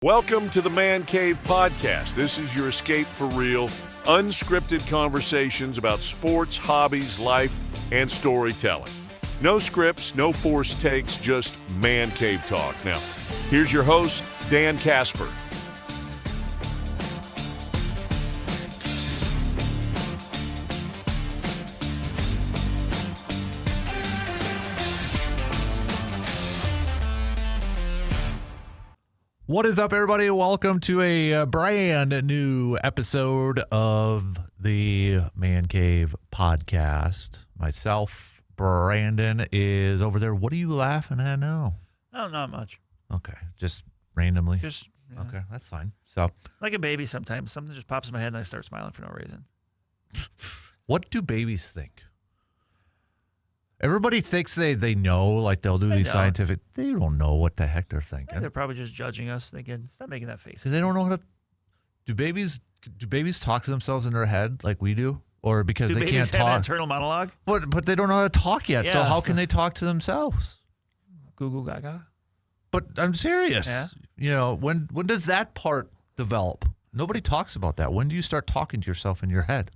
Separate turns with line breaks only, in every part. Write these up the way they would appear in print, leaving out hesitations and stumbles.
Welcome to the Man Cave Podcast. This is your escape for real, unscripted conversations about sports, hobbies, life, and storytelling. No scripts, no forced takes, just Man Cave talk. Now, here's your host, Dan Kasper.
What is up, everybody? Welcome to a brand new episode of the Man Cave Podcast. Myself, Brandon, is over there. What are you laughing at now?
Oh, not much.
Okay, just randomly?
Just, yeah.
Okay, that's fine. So,
like a baby sometimes. Something just pops in my head and I start smiling for no reason.
what do babies think? Everybody thinks they know, like they'll do these scientific. They don't know what the heck they're thinking.
Yeah, they're probably just judging us, thinking, stop making that face.
They don't know how to. Do babies talk to themselves in their head like we do, or because they can't talk?
Have an internal monologue?
But they don't know how to talk yet.
Yeah,
so how can they talk to themselves?
Goo goo gaga.
But I'm serious.
Yeah.
You know, when does that part develop? Nobody talks about that. When do you start talking to yourself in your head?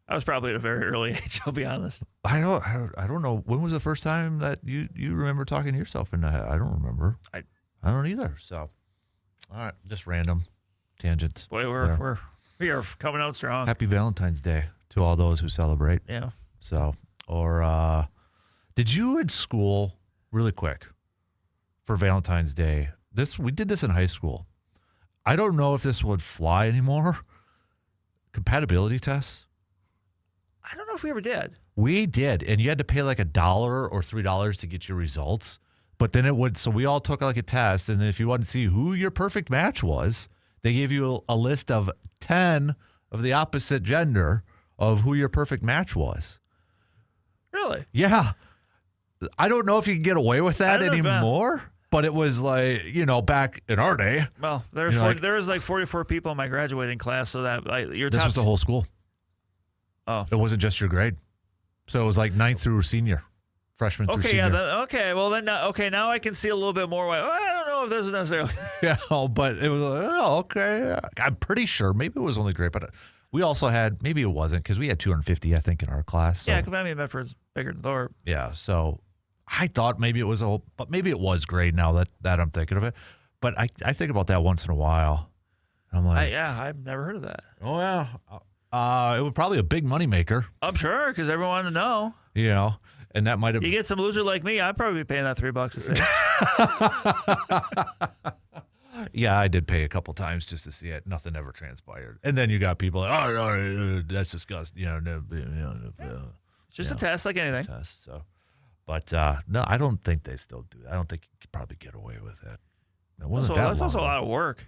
I was probably at a very early age, I'll be honest.
I don't know. When was the first time that you remember talking to yourself in the head? I don't remember. I don't either. So, all right, just random tangents.
Boy, we are coming out strong.
Happy Valentine's Day to all those who celebrate.
Yeah.
So, or did you in school, really quick, for Valentine's Day? We did this in high school. I don't know if this would fly anymore. Compatibility tests.
I don't know if we ever did.
We did, and you had to pay like $1 or $3 to get your results. But then so we all took like a test, and then if you wanted to see who your perfect match was, they gave you a list of 10 of the opposite gender of who your perfect match was.
Really?
Yeah. I don't know if you can get away with that anymore, but it was like, back in our day.
Well, there was like 44 people in my graduating class, so that
this was the whole school.
Oh.
It wasn't just your grade. So it was like ninth through senior, freshman through senior.
Now I can see a little bit more. I don't know if this is necessarily.
Yeah, but it was like, okay. I'm pretty sure. Maybe it was only grade, but we also had, maybe it wasn't, because we had 250, I think, in our class. So.
Yeah, Bedford's bigger than Thorpe.
Yeah, so I thought maybe it was but maybe it was grade now that I'm thinking of it. But I think about that once in a while. I'm like,
I've never heard of that.
Oh, yeah. It was probably a big moneymaker.
I'm sure, because everyone wanted to know.
And that might have.
You get some loser like me, I'd probably be paying that $3 to see.
Yeah, I did pay a couple times just to see it. Nothing ever transpired. And then you got people like, oh, that's disgusting.
It's just a test, like anything.
Test. So, but no, I don't think they still do that. I don't think you could probably get away with it. It wasn't that long.
That's also a lot of work.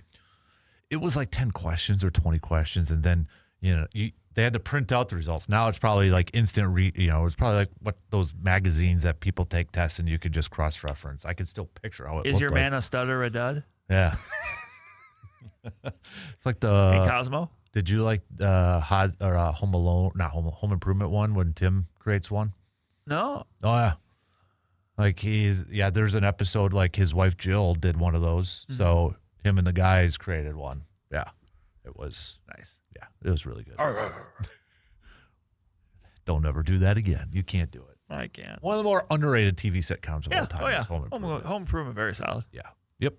It was like 10 questions or 20 questions, and then. They had to print out the results. Now it's probably like instant it's probably like what those magazines that people take tests and you could just cross-reference. I could still picture how it
Is
looked
your
like.
man a stud or a dud?
Yeah. It's like
Hey, Cosmo?
Did you like Home Alone, not Home Improvement one when Tim creates one?
No.
Oh, yeah. Like there's an episode like his wife Jill did one of those. Mm-hmm. So him and the guys created one. Yeah. It was
nice.
Yeah, it was really good. Don't ever do that again. You can't do it.
I can't.
One of the more underrated TV sitcoms of all time.
Oh, yeah.
Home
Improvement, very solid.
Yeah. Yep.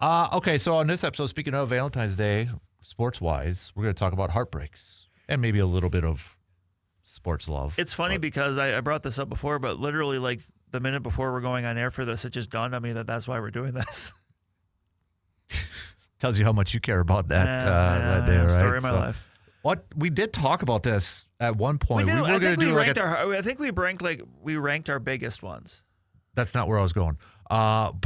Okay, so on this episode, speaking of Valentine's Day, sports-wise, we're going to talk about heartbreaks and maybe a little bit of sports love.
It's funny because I brought this up before, but literally like the minute before we're going on air for this, it just dawned on me that's why we're doing this.
Tells you how much you care about that day, right?
Story of my life.
What we did talk about this at one point. We were going to do
I think we ranked our biggest ones.
That's not where I was going. It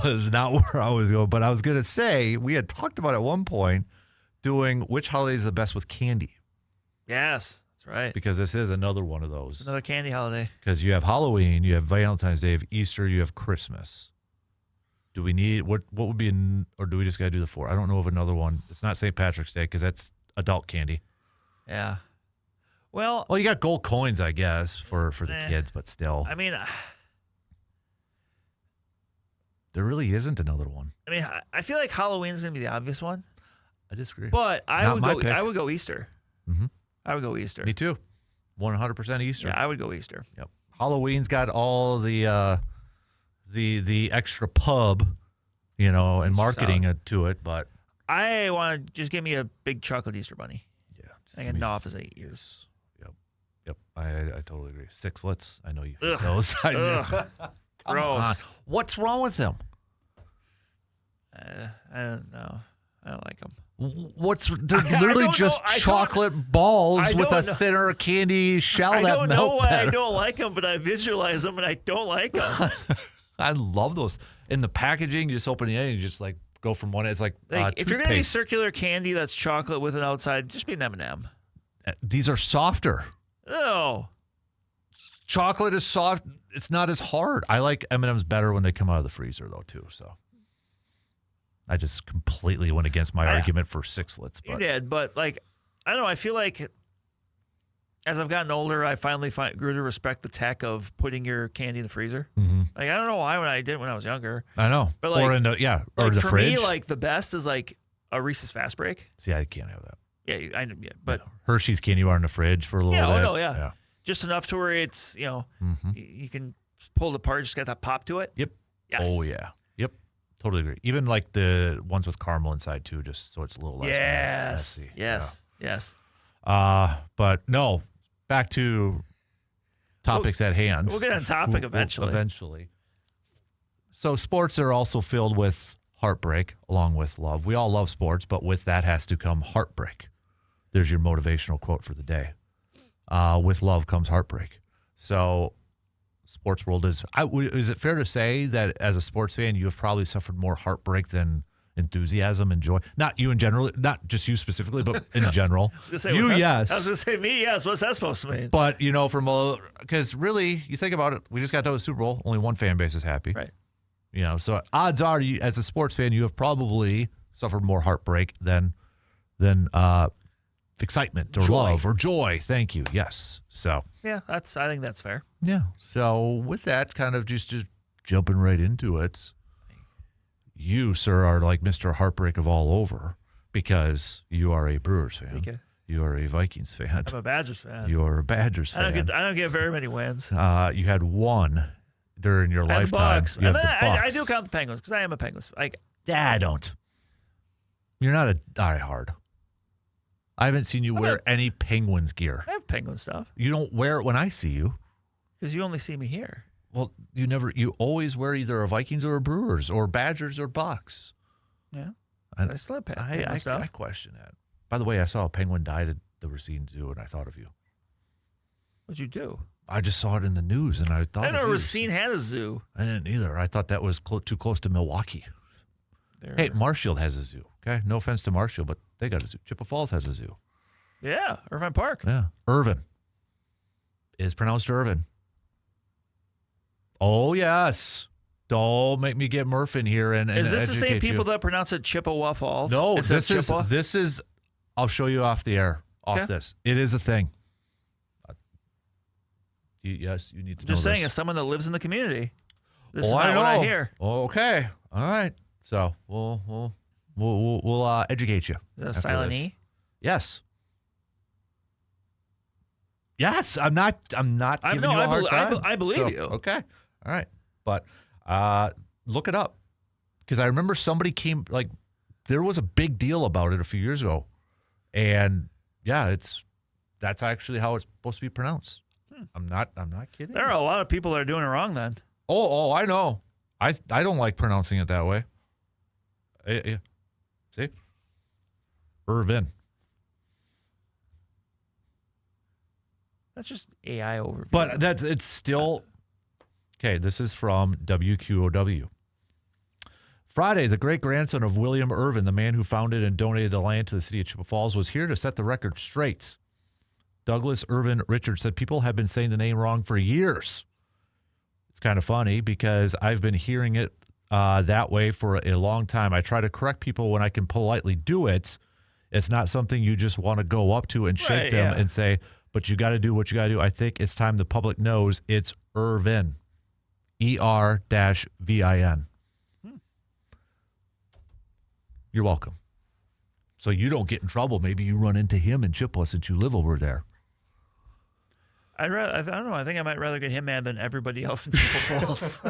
was not where I was going. But I was going to say we had talked about at one point doing which holiday is the best with candy.
Yes, that's right.
Because this is another one of those.
It's another candy holiday.
Because you have Halloween, you have Valentine's Day, you have Easter, you have Christmas. Do we need what would be or do we just got to do the 4? I don't know of another one. It's not St. Patrick's Day because that's adult candy.
Yeah. Well,
you got gold coins, I guess, for the kids, but still.
I mean,
There really isn't another one.
I mean, I feel like Halloween's going to be the obvious one.
I disagree.
But I
Not
would
my
go.
pick.
I would go Easter.
Mm-hmm.
I would go Easter.
Me too. 100% Easter.
Yeah, I would go Easter.
Yep. Halloween's got all the extra pub, and marketing to it, but
I want to just give me a big chocolate Easter bunny.
yeah,
I can gnaw off his 8 years.
Yep. I totally agree. Sixlets. I know you hate
Ugh.
those. I know.
Ugh.
Come
Gross.
on. What's wrong with them?
I don't know. I don't like them.
They're literally just chocolate balls with a thinner candy shell
I
that
don't know
melt
why
better.
I don't like them, but I visualize them and I don't like them.
I love those. In the packaging, you just open it and you just like go from one. It's like
If you're gonna be
toothpaste.
circular candy that's chocolate with an outside, just be an M&M.
These are softer.
Oh,
Chocolate is soft. It's not as hard. I like M&Ms better when they come out of the freezer though too. So I just completely went against my argument for sixlets.
you
But
did, but I don't know. I feel like as I've gotten older, I finally grew to respect the tech of putting your candy in the freezer.
Mhm.
I don't know why when I did when I was younger.
I know.
But
or in the or the
for
fridge.
me, the best is a Reese's Fast Break.
See, I can't have that.
Yeah, but
Hershey's candy bar in the fridge for a little bit.
just enough to where it's
Mhm.
you can pull it apart, just got that pop to it.
Yep.
Yes.
Oh yeah. Yep. Totally agree. Even like the ones with caramel inside too, just so it's a little less
Yes.
messy.
Yes. Yes.
But no, back to topics at hand.
We'll get on topic eventually.
Eventually. So sports are also filled with heartbreak along with love. We all love sports, but with that has to come heartbreak. There's your motivational quote for the day. With love comes heartbreak. So sports world is it fair to say that as a sports fan, you have probably suffered more heartbreak than enthusiasm and joy? Not you in general, not just you specifically, but in general.
Yes. I was going to say me, yes. What's that supposed to mean?
But, because really, you think about it, we just got done with the Super Bowl. Only one fan base is happy.
Right.
So odds are, you, as a sports fan, you have probably suffered more heartbreak than excitement or love or joy. Thank you. Yes. So.
Yeah, I think that's fair.
Yeah. So with that, kind of just jumping right into it, you, sir, are like Mr. Heartbreak of all over because you are a Brewers fan.
Okay.
You are a Vikings fan.
I'm a Badgers fan.
You are a Badgers fan.
I don't get very many wins.
You had one during your
And the
lifetime.
Bucks.
You have
And
the
then
Bucks.
I do count the Penguins because I am a Penguins.
I don't. You're not a diehard. I haven't seen you wear any Penguins gear.
I have Penguin stuff
You don't wear it when I see you.
because you only see me here.
Well, you always wear either a Vikings or a Brewers or Badgers or Bucks.
Yeah.
And
I still have Penguin stuff.
I question that. By the way, I saw a penguin died at the Racine Zoo, and I thought of you.
What'd you do?
I just saw it in the news, and I thought
I
of
know
you.
Racine had a zoo.
I didn't either. I thought that was too close to Milwaukee. Hey, Marshfield has a zoo. Okay, no offense to Marshfield, but they got a zoo. Chippewa Falls has a zoo.
Yeah, Irvine Park.
Yeah, Irvin. It is pronounced Irvin. Oh yes. Don't make me get Murph in here and
Is this the same
educate
people
you.
that pronounce it Chippewa Falls?
No,
instead of Chippewa?
this is. I'll show you off the air.
Okay.
This. It is a thing. Yes, you need to know
Just saying,
this.
as someone that lives in the community, this is
Oh,
not what I
know.
hear.
Okay. All right. So we'll educate you.
Is that a
after
silent
this.
E?
Yes. Yes. I'm not giving you a hard time.
I believe you.
Okay. All right. But look it up because I remember somebody came there was a big deal about it a few years ago, and yeah, that's actually how it's supposed to be pronounced. I'm not kidding.
There are a lot of people that are doing it wrong then.
Oh, I know. I don't like pronouncing it that way. Yeah. See? Irvin.
That's just AI overview.
But it's still okay. This is from WQOW. Friday, the great-grandson of William Irvin, the man who founded and donated the land to the city of Chippewa Falls, was here to set the record straight. Douglas Irvin Richards said people have been saying the name wrong for years. It's kind of funny because I've been hearing it that way for a long time. I try to correct people when I can politely do it. It's not something you just want to go up to and shake them and say, but you got to do what you got to do. I think it's time the public knows it's Irvin. ER-VIN. You're welcome. So you don't get in trouble. Maybe you run into him in Chippewa since you live over there.
I don't know. I think I might rather get him mad than everybody else in Chippewa Falls.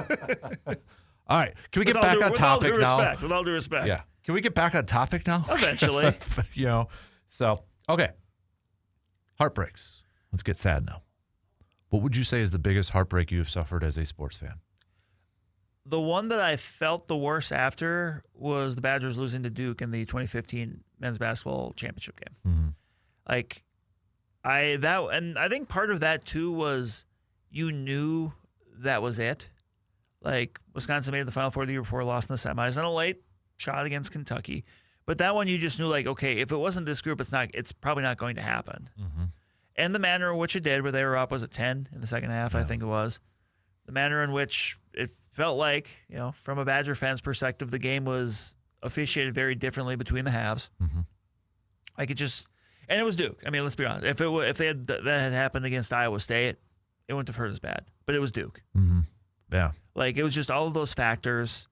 All right. Can we get back on topic now?
With all due respect.
Yeah. Can we get back on topic now?
Eventually.
So, okay. Heartbreaks. Let's get sad now. What would you say is the biggest heartbreak you've suffered as a sports fan?
The one that I felt the worst after was the Badgers losing to Duke in the 2015 men's basketball championship game.
Mm-hmm.
Like, I think part of that too was you knew that was it. Like, Wisconsin made the Final Four the year before, lost in the semis on a late shot against Kentucky. But that one you just knew, like, okay, if it wasn't this group, it's probably not going to happen.
Mm-hmm.
And the manner in which it did, where they were up, was it 10 in the second half, I think it was. The manner in which it felt like, from a Badger fan's perspective, the game was officiated very differently between the halves.
Mm-hmm.
Like, and it was Duke. I mean, let's be honest. If that had happened against Iowa State, it wouldn't have hurt as bad. But it was Duke.
Mm-hmm. Yeah.
Like, it was just all of those factors.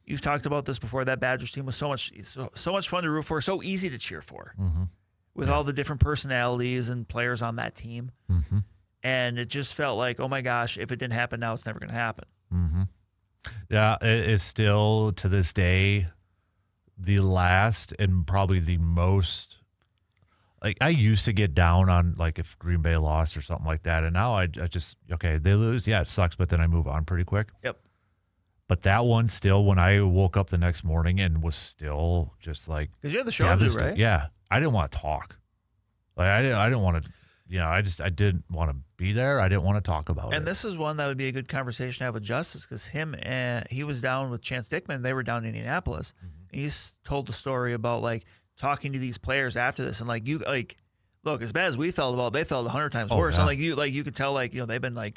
You've talked about this before. That Badgers team was so much fun to root for, so easy to cheer for, with all the different personalities and players on that team.
Mm-hmm.
And it just felt like, oh my gosh, if it didn't happen now, it's never going to happen.
Mm-hmm. Yeah, it is still to this day the last and probably the most. Like, I used to get down on, like, if Green Bay lost or something like that, and now I just, okay, they lose, yeah, it sucks, but then I move on pretty quick.
Yep.
But that one still, when I woke up the next morning and was still just like,
because you had the show to do, right?
Yeah, I didn't want to talk. Like, I didn't want to. I didn't want to be there. I didn't want to talk about it.
And this is one that would be a good conversation to have with Justice, because he was down with Chance Dickman. They were down in Indianapolis. And he's told the story about, like, talking to these players after this, and look, as bad as we felt about it, they felt 100 times worse.
Yeah.
And you could tell, they've been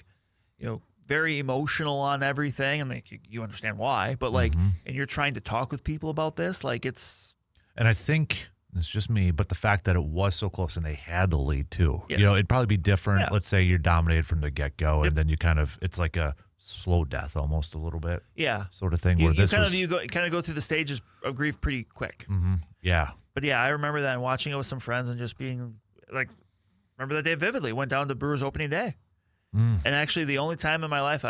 very emotional on everything, and you understand why. But and you're trying to talk with people about this,
And I think it's just me, but the fact that it was so close and they had the lead too.
Yes.
It'd probably be different.
Yeah.
Let's say you're dominated from the get-go, and then you it's like a slow death almost a little bit.
Yeah.
Sort of thing.
You
where this
kind
was,
of go through the stages of grief pretty quick.
Mm-hmm. Yeah.
But yeah, I remember that and watching it with some friends and just being like, remember that day vividly. Went down to Brewers opening day. And actually the only time in my life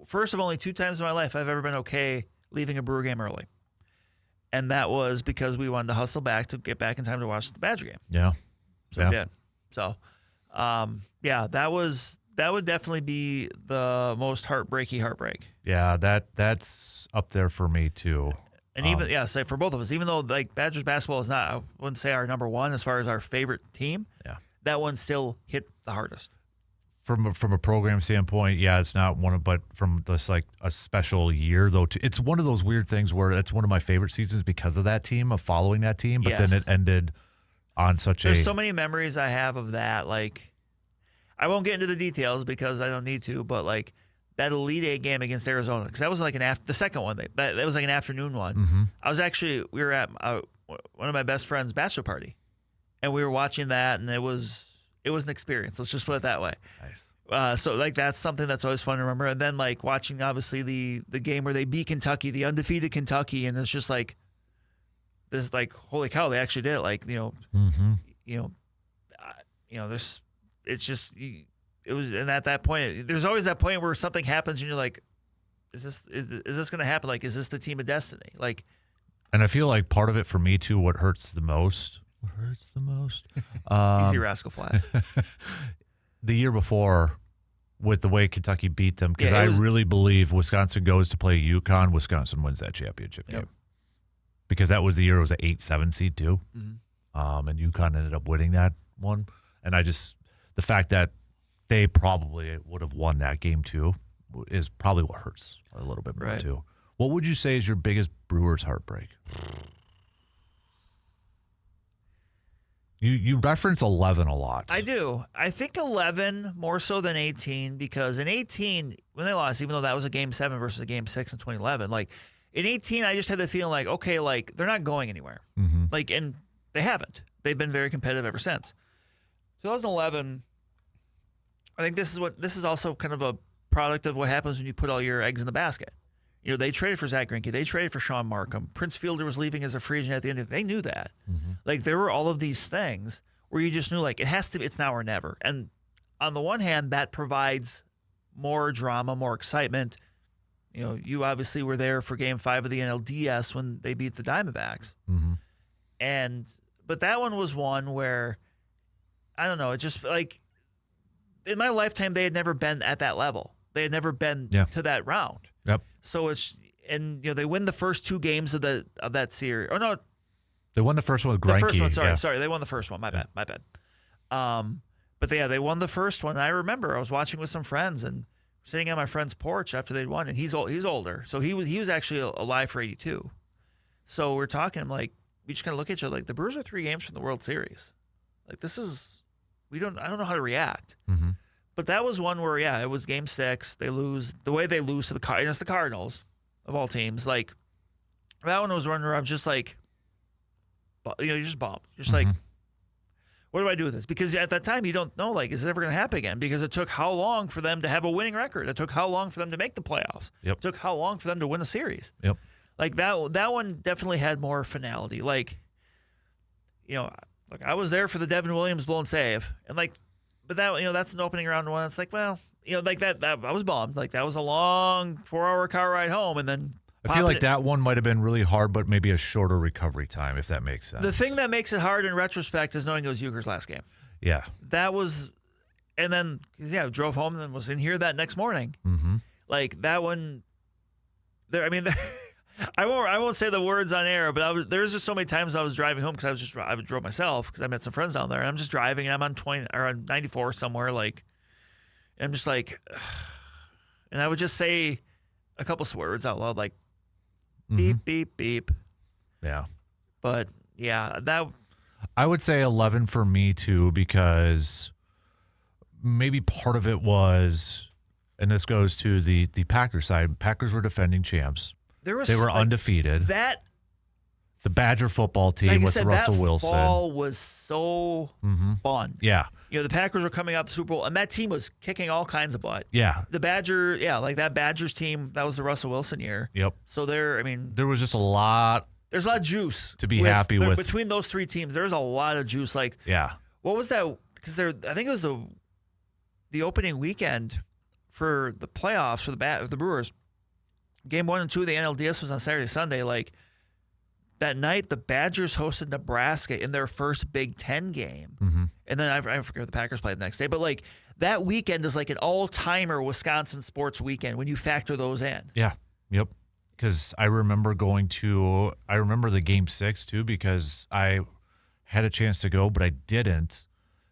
first of only 2 times in my life I've ever been okay leaving a Brewer game early. And that was because we wanted to hustle back to get back in time to watch the Badger game.
Yeah.
So we did. So, that would definitely be the most heartbreak.
Yeah, that's up there for me too.
And even say for both of us, even though like Badgers basketball is not, I wouldn't say our number one as far as our favorite team.
Yeah,
that one still hit the hardest.
From a program standpoint, yeah, it's not one of, but from this like a special year though, it's one of those weird things where it's one of my favorite seasons because of that team, of following that team. But then it ended on
There's so many memories I have of that. Like, I won't get into the details because I don't need to, but like that Elite Eight game against Arizona, because that was like the second one. That was like an afternoon one.
Mm-hmm.
We were at one of my best friend's bachelor party, and we were watching that, and it was an experience. Let's just put it that way.
Nice.
So like that's something that's always fun to remember. And then like watching obviously the game where they beat Kentucky, the undefeated Kentucky, and it's just like this, like, holy cow, they actually did it. Like, there's, it's just, it was, and at that point, there's always that point where something happens and you're like, is this going to happen? Like, is this the team of destiny? Like,
and I feel like part of it for me too, what hurts the most.
Easy Rascal Flats.
The year before, with the way Kentucky beat them, because I really believe Wisconsin goes to play UConn, Wisconsin wins that championship game. Because that was the year it was an 8-7 seed too. Mm-hmm. And UConn ended up winning that one. And the fact that they probably would have won that game too is probably what hurts a little bit more too. What would you say is your biggest Brewers heartbreak? You reference 11 a lot.
I do. I think 11 more so than 18, because in 18, when they lost, even though that was a Game 7 versus a Game 6 in 2011, like in 18, I just had the feeling like, okay, like they're not going anywhere.
Mm-hmm.
Like, and they haven't. They've been very competitive ever since. 2011, I think this is also kind of a product of what happens when you put all your eggs in the basket. You know, they traded for Zach Greinke. They traded for Sean Markham. Prince Fielder was leaving as a free agent at the end of it. They knew that. Like, there were all of these things where you just knew, like, it's now or never. And on the one hand, that provides more drama, more excitement. You know, you obviously were there for Game 5 of the NLDS when they beat the Diamondbacks. But that one was one where, I don't know, it just, like, in my lifetime, they had never been at that level. They had never been to that round.
Yep.
So and you know, they win the first 2 games of that series. Or no,
they won the first one with Greinke.
The first one, sorry, they won the first one. My bad. But they won the first one. I remember I was watching with some friends and sitting on my friend's porch after they'd won, and he's older, so he was actually alive for 82. So we're talking, I'm like, we just kind of look at each other like, the Brewers are 3 games from the World Series. Like, I don't know how to react. But that was one where, it was Game 6. They lose. The way they lose to the Cardinals, of all teams, like, that one was one where I'm just like, you know, you're just bummed. You're just like, what do I do with this? Because at that time, you don't know, like, is it ever going to happen again? Because it took how long for them to have a winning record? It took how long for them to make the playoffs? It took how long for them to win a series? Like, that one definitely had more finality. Like, you know, like, I was there for the Devin Williams blown save, and like, but that, you know, that's an opening round one. It's like, well, you know, like that I was bummed. Like, that was a long 4-hour car ride home, and then
I feel like that one might have been really hard, but maybe a shorter recovery time, if that makes sense.
The thing that makes it hard in retrospect is knowing it was Euchre's last game.
Yeah.
That was, and then, drove home and then was in here that next morning. Like, that one, I won't say the words on air, but there was just so many times I was driving home because I drove myself because I met some friends down there, and I'm just driving and I'm on 20 or on 94 somewhere, like, and I'm just like, and I would just say a couple swear words out loud, like, beep, beep, beep.
Yeah.
But that
I would say 11 for me too, because maybe part of it was, and this goes to the Packers side. Packers were defending champs. They were undefeated. The Badger football team with Russell Wilson.
That fall was so fun.
Yeah.
You know, the Packers were coming out the Super Bowl, and that team was kicking all kinds of butt.
Yeah.
The Badger, like that Badgers team, that was the Russell Wilson year.
Yep.
So there
was just a lot.
There's a lot of juice
to be happy with.
Between those 3 teams, there's a lot of juice. Like, what was that? Because I think it was the opening weekend for the playoffs for the Brewers. Game 1 and 2 of the NLDS was on Saturday, Sunday. Like, that night, the Badgers hosted Nebraska in their first Big Ten game. And then I forget what the Packers played the next day. But, like, that weekend is like an all-timer Wisconsin sports weekend when you factor those in.
Yeah. Yep. Because I remember the Game 6, too, because I had a chance to go, but I didn't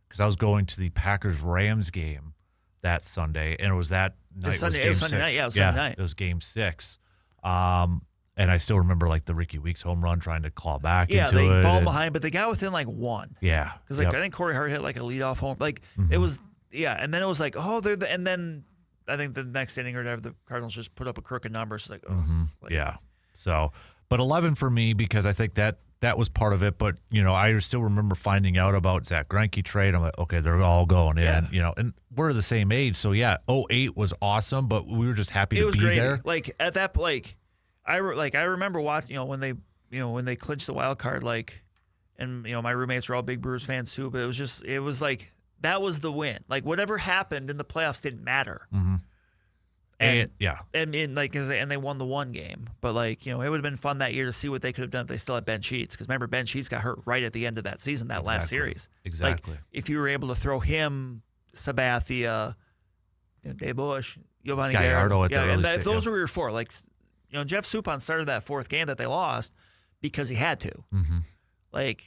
because I was going to the Packers-Rams game that Sunday, and it was that night.
It was Sunday night. Yeah, it was Sunday night.
It was Game 6. And I still remember, like, the Ricky Weeks home run trying to claw back into it.
Yeah, they fall behind, but they got within, like, 1.
Yeah.
Because, like, I think Corey Hart hit, like, a leadoff home. Like, it was, and then it was like, and then I think the next inning or whatever, the Cardinals just put up a crooked number. So, like,
yeah. So, but 11 for me because I think that was part of it. But, you know, I still remember finding out about Zach Greinke trade. I'm like, okay, they're all going in, you know, and we're the same age. So, 08 was awesome, but we were just happy to be
great.
there.
Like, at that, like, I remember watching, you know, when they clinched the wild card, like, and, you know, my roommates were all big Brewers fans too, but it was like, that was the win. Like, whatever happened in the playoffs didn't matter. And they won the 1 game. But, like, you know, it would have been fun that year to see what they could have done if they still had Ben Sheets. Because remember, Ben Sheets got hurt right at the end of that season, last series.
Exactly.
Like, if you were able to throw him, Sabathia, Dave Bush, Giovanni
Gallardo
Garrett,
at the early
and if
stage,
those were your 4, like, you know, Jeff Suppan started that 4th game that they lost because he had to. Like,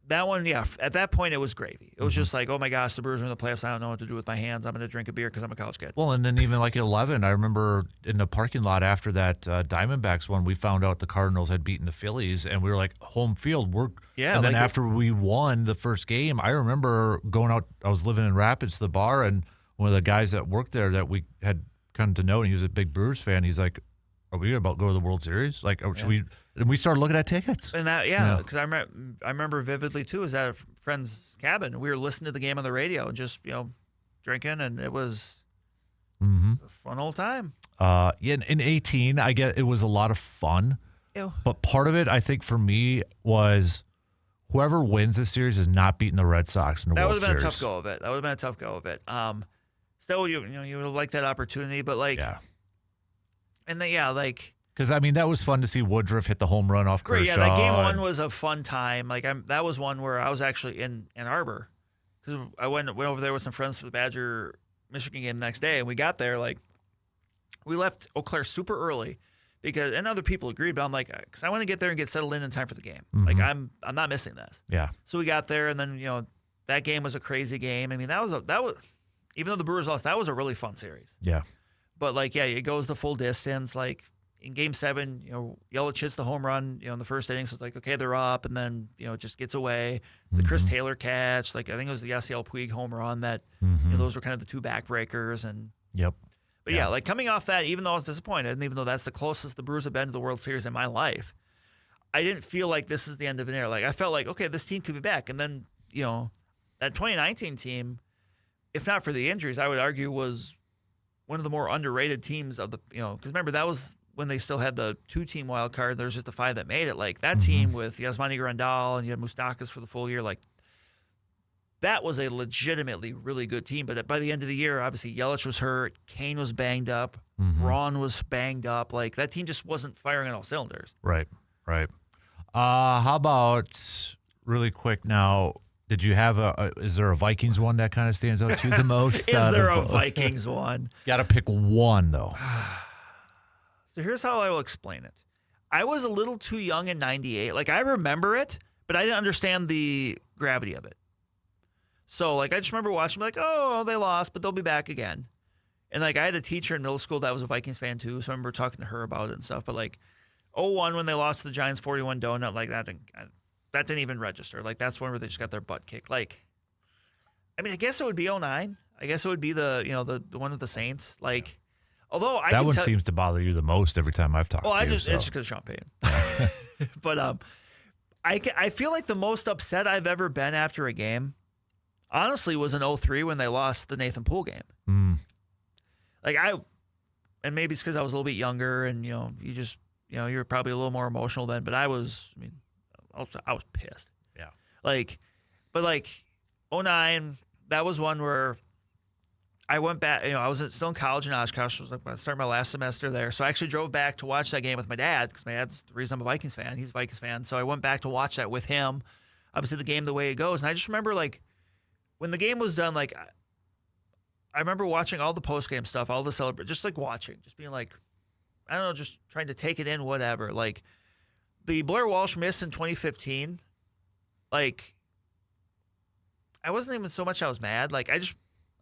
that one, at that point, it was gravy. It was just like, oh, my gosh, the Brewers are in the playoffs. I don't know what to do with my hands. I'm going to drink a beer because I'm a college kid.
Well, and then even like 11, I remember in the parking lot after that Diamondbacks one, we found out the Cardinals had beaten the Phillies, and we were like, home field. And then after we won the first game, I remember going out. I was living in Rapids, the bar, and one of the guys that worked there that we had come to know, and he was a big Brewers fan. He's like, are we about to go to the World Series? Like, should we? And we started looking at tickets.
And that, because I remember vividly too. Is at a friend's cabin. We were listening to the game on the radio and just, you know, drinking, and it was a fun old time.
In 18, I get it was a lot of fun.
Ew.
But part of it, I think, for me was whoever wins this series is not beating the Red Sox in the
That
World
would have been
Series.
a tough go of it. That would have been a tough go of it. Still, you would have liked that opportunity, but like,
Yeah.
And then like.
Because, I mean, that was fun to see Woodruff hit the home run off Kershaw.
Yeah, that game one was a fun time. Like that was one where I was actually in Ann Arbor because I went over there with some friends for the Badger Michigan game the next day, and we got there like we left Eau Claire super early and other people agreed, but I'm like, because I want to get there and get settled in time for the game.
Mm-hmm.
Like I'm not missing this.
Yeah.
So we got there, and then that game was a crazy game. I mean, that was even though the Brewers lost, that was a really fun series.
Yeah.
But like, yeah, it goes the full distance. Like in Game 7, Yelich hits the home run, in the first inning, so it's like, okay, they're up, and then it just gets away. The Chris Taylor catch, like I think it was the Yasiel Puig home run that those were kind of the two backbreakers, and
Yep.
But yeah, like coming off that, even though I was disappointed, and even though that's the closest the Brewers have been to the World Series in my life, I didn't feel like this is the end of an era. Like I felt like, okay, this team could be back, and then that 2019 team, if not for the injuries, I would argue was one of the more underrated teams of the because remember that was when they still had the 2-team wild card. There's just the 5 that made it. Like that team with Yasmani Grandal and you had Moustakas for the full year, like that was a legitimately really good team. But by the end of the year, obviously Yelich was hurt, Kane was banged up, Braun was banged up. Like that team just wasn't firing on all cylinders.
Right. How about really quick now? Did you have is there a Vikings one that kind of stands out to you the most?
Is there a Vikings one?
Got to pick one though.
So here's how I will explain it. I was a little too young in 98. Like I remember it, but I didn't understand the gravity of it. So like I just remember watching like, oh, they lost, but they'll be back again. And like I had a teacher in middle school that was a Vikings fan too, so I remember talking to her about it and stuff. But like 01 when they lost to the Giants 41 donut, like that didn't even register. Like that's one where they just got their butt kicked. Like, I mean, I guess it would be 09. I guess it would be the one with the Saints. Like, although I
that one seems to bother you the most every time I've talked to you.
It's just because of Sean Payton. But I feel like the most upset I've ever been after a game, honestly, was in 03 when they lost the Nathan Poole game. Like and maybe it's because I was a little bit younger and you were probably a little more emotional then. But I was pissed.
Yeah.
But 09, that was one where I went back. I was still in college in Oshkosh. I was starting my last semester there, so I actually drove back to watch that game with my dad because my dad's the reason I'm a Vikings fan. He's a Vikings fan, so I went back to watch that with him. Obviously, the game the way it goes, and I just remember when the game was done, I remember watching all the post game stuff, all the celebrate, just watching, just being like, I don't know, just trying to take it in, whatever. Like the Blair Walsh miss in 2015, I wasn't even so much I was mad.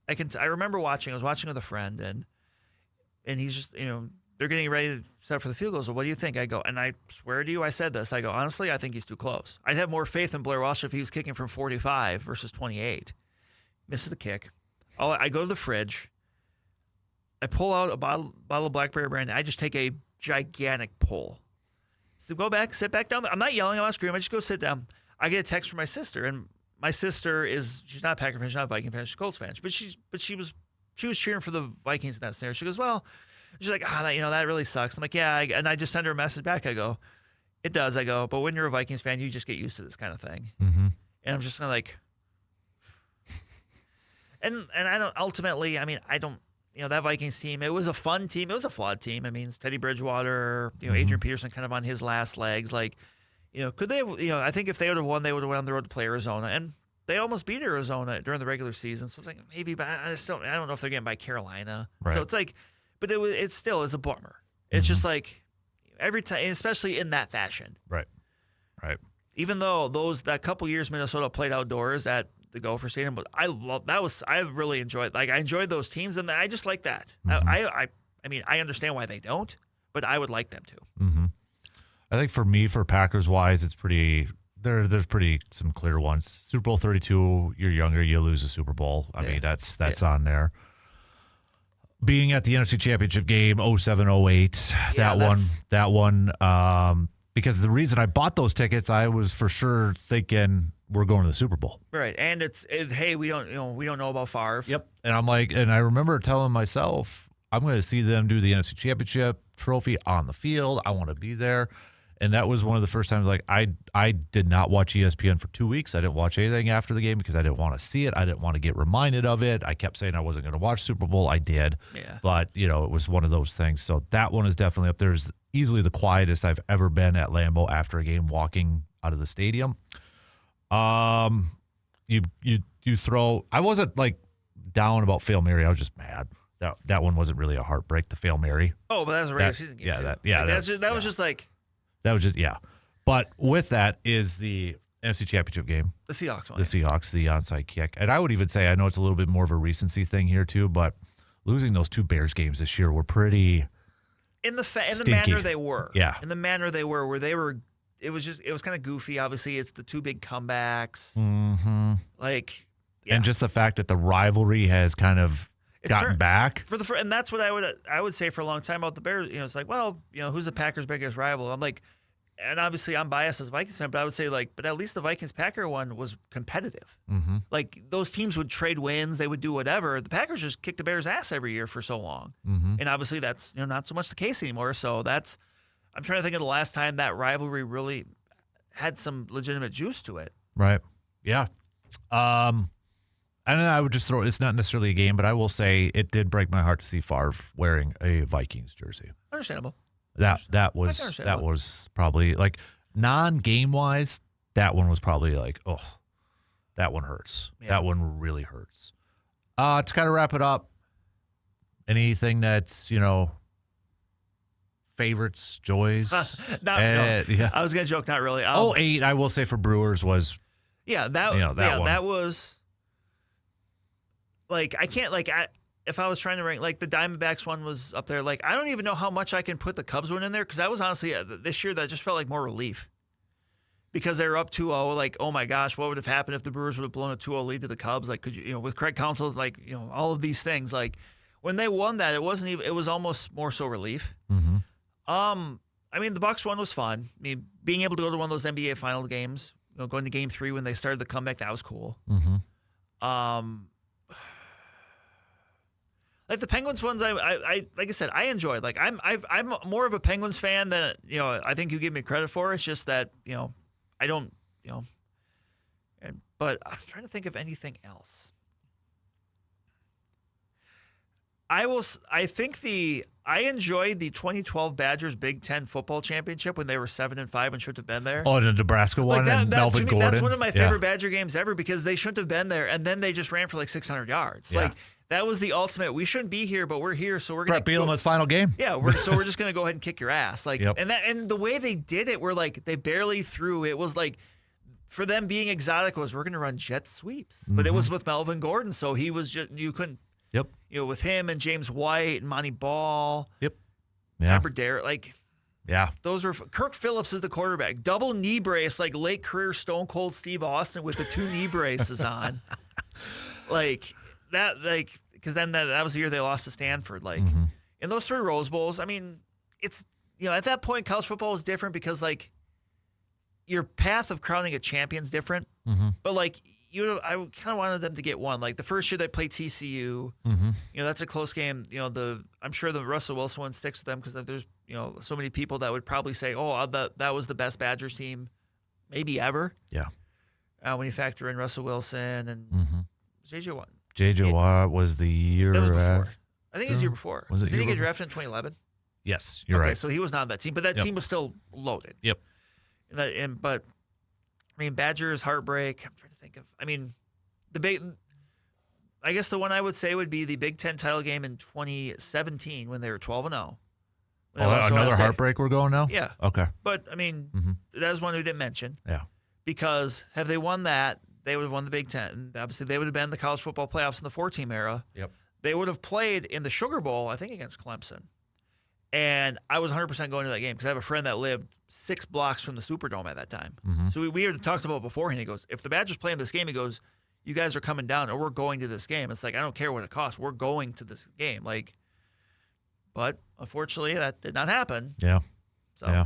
I remember watching. I was watching with a friend, and he's just, they're getting ready to set up for the field goals. So what do you think? I go, and I swear to you, I said this. I go, honestly, I think he's too close. I'd have more faith in Blair Walsh if he was kicking from 45 versus 28. Misses the kick. I go to the fridge. I pull out a bottle of Blackberry brandy. I just take a gigantic pull. So go back, sit back down. I'm not yelling. I'm not screaming. I just go sit down. I get a text from my sister, and my sister she's not a Packer fan, she's not a Viking fan, she's a Colts fan. But she was cheering for the Vikings in that scenario. She goes, well, she's like, that really sucks. I'm like, yeah. And I just send her a message back. I go, it does. I go, but when you're a Vikings fan, you just get used to this kind of thing.
Mm-hmm.
And I'm just kind of and I don't ultimately. I mean, I don't. That Vikings team. It was a fun team. It was a flawed team. I mean, it's Teddy Bridgewater. Adrian Peterson kind of on his last legs. Could they have, I think if they would have won, they would have went on the road to play Arizona. And they almost beat Arizona during the regular season. So it's maybe, but I don't know if they're getting by Carolina.
Right.
So it's but it still is a bummer. It's just every time, especially in that fashion.
Right.
Even though that couple years Minnesota played outdoors at the Gopher Stadium, but I really enjoyed, I enjoyed those teams, and I just like that. I mean, I understand why they don't, but I would like them to.
Mm-hmm. I think for me, for Packers wise, it's pretty. There's pretty some clear ones. Super Bowl 32, you're younger, you lose a Super Bowl. I mean, that's on there. Being at the NFC Championship game 07-08, that one. Because the reason I bought those tickets, I was for sure thinking we're going to the Super Bowl.
Right, and hey, we don't know about Favre.
Yep, and I'm like, and I remember telling myself, I'm going to see them do the NFC Championship trophy on the field. I want to be there. And that was one of the first times, like, I did not watch ESPN for 2 weeks. I didn't watch anything after the game because I didn't want to see it. I didn't want to get reminded of it. I kept saying I wasn't going to watch Super Bowl. I did. Yeah. But, it was one of those things. So that one is definitely up there. It's easily the quietest I've ever been at Lambeau after a game walking out of the stadium. You throw – I wasn't, like, down about Fail Mary. I was just mad. That one wasn't really a heartbreak, the Fail Mary.
Oh, but that was a regular season game. That was just like –
that was just, yeah. But with that is the NFC Championship game.
The Seahawks one.
The Seahawks, the onside kick. And I would even say, I know it's a little bit more of a recency thing here too, but losing those 2 Bears games this year were pretty
in the manner they were.
Yeah.
In the manner they were, where they were, it was kind of goofy. Obviously, it's the 2 big comebacks.
Mm-hmm.
Like, yeah.
And just the fact that the rivalry has kind of gotten back.
And that's what I would say for a long time about the Bears. It's like, well, who's the Packers' biggest rival? I'm like, and obviously I'm biased as a Vikings fan, but I would say, like, but at least the Vikings-Packer one was competitive.
Mm-hmm.
Like, those teams would trade wins, they would do whatever. The Packers just kicked the Bears' ass every year for so long, and obviously that's not so much the case anymore. So I'm trying to think of the last time that rivalry really had some legitimate juice to it.
Right. Yeah. And then I would just throw, it's not necessarily a game, but I will say it did break my heart to see Favre wearing a Vikings jersey.
Understandable.
That was probably, like, non-game wise, that one was probably like, oh, that one hurts. Yeah. That one really hurts. To kind of wrap it up, anything that's, favorites, joys?
No.
Yeah.
I was going to joke, not really.
08, I will say for Brewers was.
Yeah, that was. Like, I can't, like, if I was trying to rank, like, the Diamondbacks one was up there. Like, I don't even know how much I can put the Cubs one in there, because that was honestly, this year, that just felt like more relief. Because they were up 2-0, like, oh my gosh, what would have happened if the Brewers would have blown a 2-0 lead to the Cubs? Like, could you, with Craig Counsell's, like, all of these things. Like, when they won that, it was almost more so relief.
Mm-hmm.
I mean, the Bucks one was fun. I mean, being able to go to one of those NBA final games, going to Game 3 when they started the comeback, that was cool.
Mm-hmm.
Like the Penguins ones, I like I said, I enjoyed. Like I'm more of a Penguins fan than I think you give me credit for. It's just that I don't but I'm trying to think of anything else. I enjoyed the 2012 Badgers Big Ten football championship when they were 7-5 and shouldn't have been there.
Oh, the Nebraska one, and Melvin Gordon.
That's one of my favorite Badger games ever, because they shouldn't have been there, and then they just ran for like 600 yards. Yeah. Like, that was the ultimate. We shouldn't be here, but we're here, so we're going to.
Brett Bielema's final game.
Yeah, we're just going to go ahead and kick your ass. Like, and the way they did it, were like they barely threw. It was like, for them being exotic, was we're going to run jet sweeps, but it was with Melvin Gordon, so he was just, you couldn't.
Yep.
With him and James White and Monty Ball.
Yep. Yeah.
Robert Derrick, like.
Yeah.
Those were Kirk Phillips is the quarterback. Double knee brace, like late career Stone Cold Steve Austin with the 2 knee braces on. Like that, like, because then that was the year they lost to Stanford. Like, in those 3 Rose Bowls, I mean, it's, at that point, college football was different because, like, your path of crowning a champion's different.
Mm-hmm.
But, like, I kind of wanted them to get one. Like, the first year they played TCU, that's a close game. I'm sure the Russell Wilson one sticks with them because there's, so many people that would probably say, oh, that was the best Badgers team maybe ever.
Yeah.
When you factor in Russell Wilson and J.J. Watt.
J.J. Watt was the year.
That was before. I think it was the year before.
Was it?
Did he get drafted in 2011?
Yes, you're right.
So he was not on that team, but that team was still loaded.
Yep.
But I mean, Badgers, Heartbreak. I'm trying to think of. I mean, I guess the one I would say would be the Big Ten title game in 2017 when they were 12-0.
Another Heartbreak we're going now?
Yeah.
Okay.
But I mean, that was one we didn't mention.
Yeah.
Because have they won that, they would have won the Big Ten. And obviously, they would have been the college football playoffs in the 4-team era.
Yep.
They would have played in the Sugar Bowl, I think, against Clemson. And I was 100% going to that game because I have a friend that lived 6 blocks from the Superdome at that time. So we had talked about it beforehand. He goes, if the Badgers play in this game, he goes, you guys are coming down or we're going to this game. It's like, I don't care what it costs. We're going to this game. Like, but unfortunately, that did not happen.
Yeah.
So.
Yeah.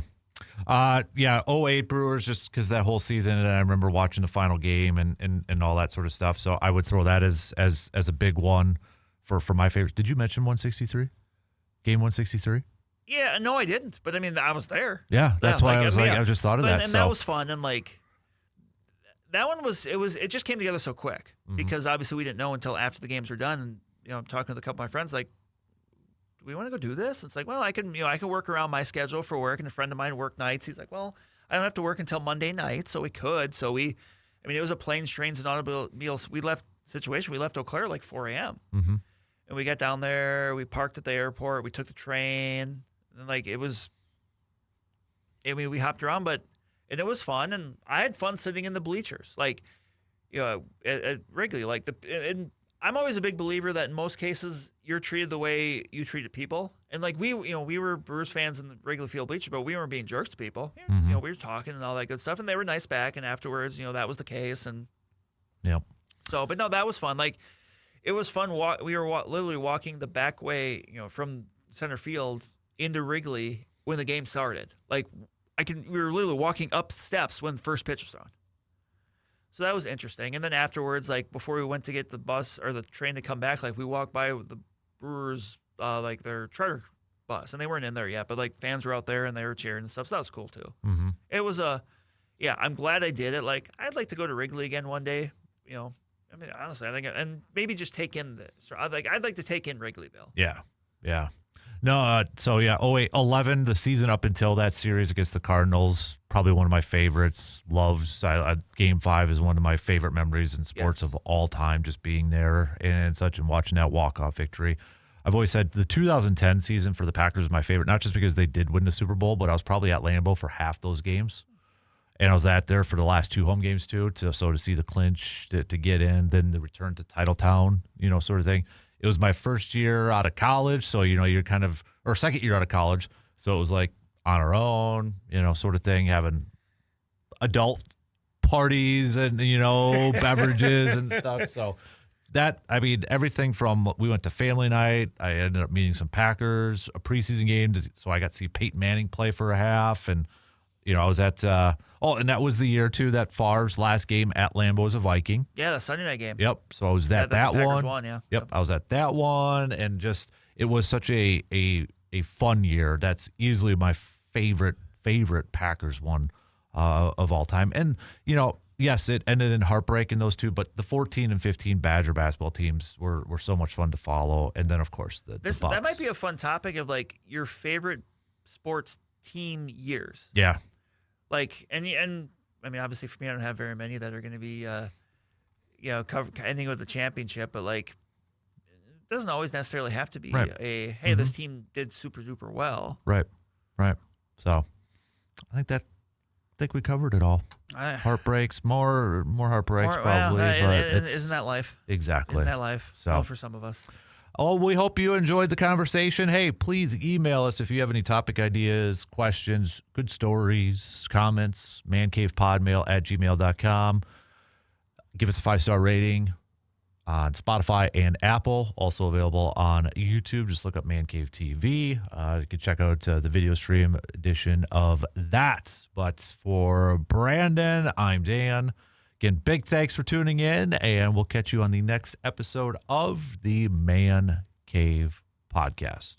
08 Brewers, just because that whole season, and I remember watching the final game and all that sort of stuff. So I would throw that as a big one for my favorites. Did you mention 163? Game 163?
Yeah, no, I didn't. But I mean, I was there.
Yeah, that's why I was like,
yeah.
I just thought of that.
And that was fun. And like, that one it just came together so quick because obviously we didn't know until after the games were done. And, I'm talking with a couple of my friends, like, do we want to go do this? And it's like, well, I can work around my schedule for work. And a friend of mine worked nights. He's like, well, I don't have to work until Monday night. So we could. So it was a planes, trains, and automobiles. We left Eau Claire like 4 a.m.
Mm-hmm.
And we got down there. We parked at the airport. We took the train. And like, we hopped around, and it was fun. And I had fun sitting in the bleachers. Like, at Wrigley, and I'm always a big believer that in most cases you're treated the way you treated people. And like we were Brewers fans in the Wrigley Field bleacher, but we weren't being jerks to people. We were talking and all that good stuff, and they were nice back. And afterwards, that was the case. And
yep.
So, but no, that was fun. Like, it was fun. We were literally walking the back way, from center field into Wrigley when the game started. Like, we were literally walking up steps when the first pitch was thrown. So that was interesting. And then afterwards, like before we went to get the bus or the train to come back, like we walked by the Brewers, like their charter bus, and they weren't in there yet, but like fans were out there and they were cheering and stuff. So that was cool too.
Mm-hmm.
It was I'm glad I did it. Like, I'd like to go to Wrigley again one day. Honestly, I think, and maybe just take in I'd like to take in Wrigleyville.
Yeah. Yeah. No, 08-11, the season up until that series against the Cardinals, probably one of my favorites. Game 5 is one of my favorite memories in sports of all time, just being there and such and watching that walk-off victory. I've always said the 2010 season for the Packers is my favorite, not just because they did win the Super Bowl, but I was probably at Lambeau for half those games. And I was there for the last 2 home games too, to see the clinch, to get in, then the return to Titletown, sort of thing. It was my first year out of college, so, you're kind of, or second year out of college, so it was like on our own, sort of thing, having adult parties and, beverages and stuff. So everything from, we went to family night, I ended up meeting some Packers, a preseason game, so I got to see Peyton Manning play for a half, and, I was at, and that was the year, too, that Favre's last game at Lambeau was a Viking.
Yeah, the Sunday night game.
Yep. So I was at that one.
Won, yeah.
Yep. I was at that one, and just, it was such a fun year. That's easily my favorite Packers one of all time. And, yes, it ended in heartbreak in those two, but the 14 and 15 Badger basketball teams were so much fun to follow. And then, of course, the Bucks.
That might be a fun topic of, like, your favorite sports team years.
Yeah.
Like, and obviously for me, I don't have very many that are going to be, ending with the championship, but like, it doesn't always necessarily have to be this team did super, super well.
Right. So I think we covered it all. Heartbreaks, more heartbreaks probably. But
isn't that life?
Exactly.
Isn't that life?
So
for some of us.
Oh, we hope you enjoyed the conversation. Hey, please email us if you have any topic ideas, questions, good stories, comments, mancavepodmail@gmail.com. Give us a 5-star rating on Spotify and Apple. Also available on YouTube. Just look up Man Cave TV. You can check out the video stream edition of that. But for Brandon, I'm Dan. Again, big thanks for tuning in, and we'll catch you on the next episode of the Man Cave Podcast.